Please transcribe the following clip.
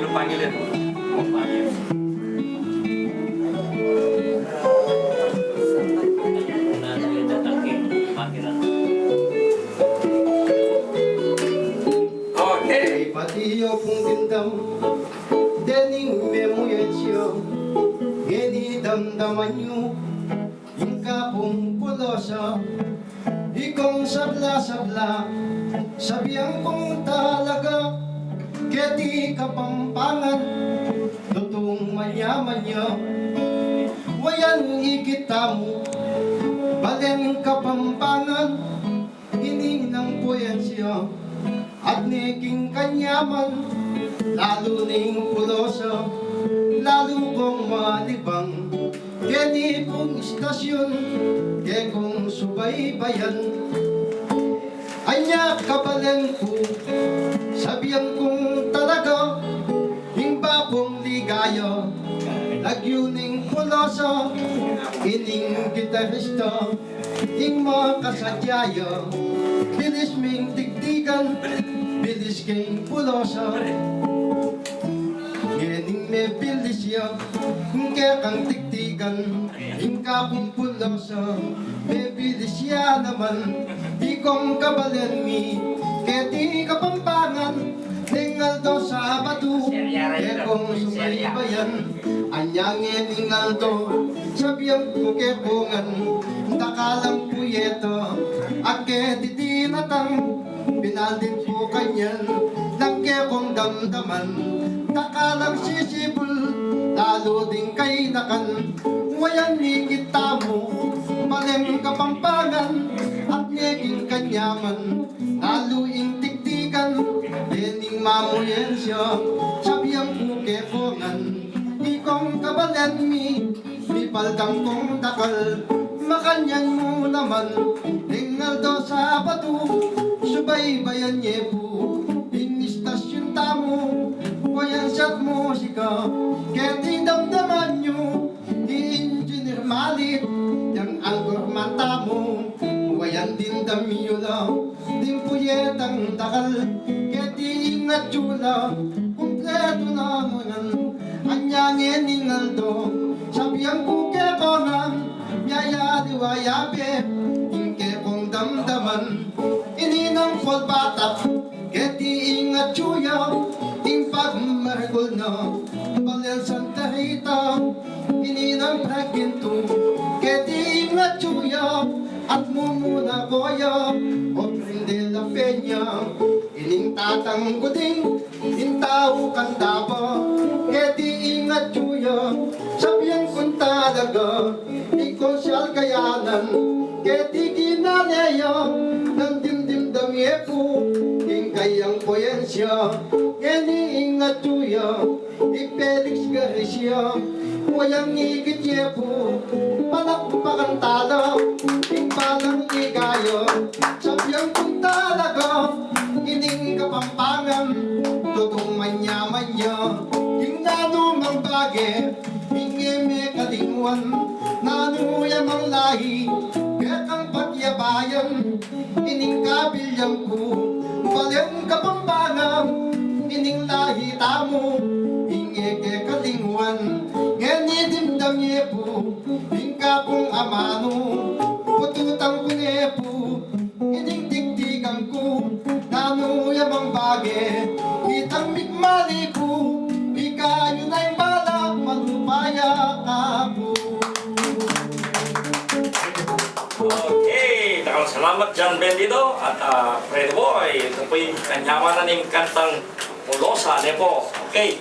Ano panggilan? Panggilan. Okay. Patiyo pong dindam, dening memuyetsyo, geni damdaman nyo, yung kapong pulosa, ikong sabla-sabla, sabihan kong talaga, keti kapampangan, totoong mayaman nyo, wayan ikita mo, balen kapampangan, hining ng puyensyo, at neking kanyaman, lalo ning puloso, lalo kong malibang, kaya kong istasyon, kaya kong subaybayan. Anya kabalen ko, sabihan kong talaga, hingba kong ligaya, nagyuning puloso, ining gitarista, ing mga kasadyaya, bilis ming tigtigan, bilis kayong pulosa. Ngening may bilis ya, kaya kang tigtigan, hingga kong pulosa. May bilis ya naman, di kong kabalen mi, kaya di kapampangan, ningal do sa batu, kaya kong sumaybayan. Anyang ningal do, sabihan ko kaya kongan, takalang puyeto, ake titinatang, pinaldin po kanyan, langke kong damdaman, takalang sisibol, lalo din kay nakan, wayan nikita mo, maleng kapampangan, at naging kanyaman, lalo ing tiktikan, dening mamuyen siya, sabihan po kaya kongan, ikong kabalen mi, paldang kong dakal, makanyan mo naman, tingal do sa batu, subaybayan niya po, inistasyon tamo, wayan siyat musika, kaya damdaman nyo, i-engineer malit, yang angkor mata mo, wayan din damiyula, din puyetang dakal, kaya ingat chula, kumpleto na mo nan, anyangin ningal do, sabihan ko kaya kongan, yaya diwayabe, ingke kong damdaman, ininang kol batak, keti ingat chuya, ing pagmargol na, balen Santa Rita, ininang praginto, keti ingat chuya, at mumuna koya, o prende la peña, ining tatang kuding, intao kandaba, keti ingat chuya, sabihan kong talaga, ikaw siya'y kayanan, keti kinaleya, ng dimdim damye po, ing kayang poyensya, geni ingat chuya, i-Felix Garcia, wayang igit ye po, palakpakan tala, ing palang igayo, sabihan kong talaga, ining kapampangan, totong manya-manya, ing nanumang bagay, ingeme kalingwan, nanuyam ang lahi, kaya kang pagyabayan, ining kabilyang ko, balang kapampangan, ining lahi tamo, ingeke kalingwan, ngeni dimdam yepo, hingka kong amano, pututang ko nepo, ining digdigang ko, nanuyam ang bagay, kitang mikmali ko, ikayo na'y balak, malupaya ka po. Okay, salamat John Bendido at Freddy Boy. Ito po yung kanyamanan ng kantang Pulosa, po. Okay.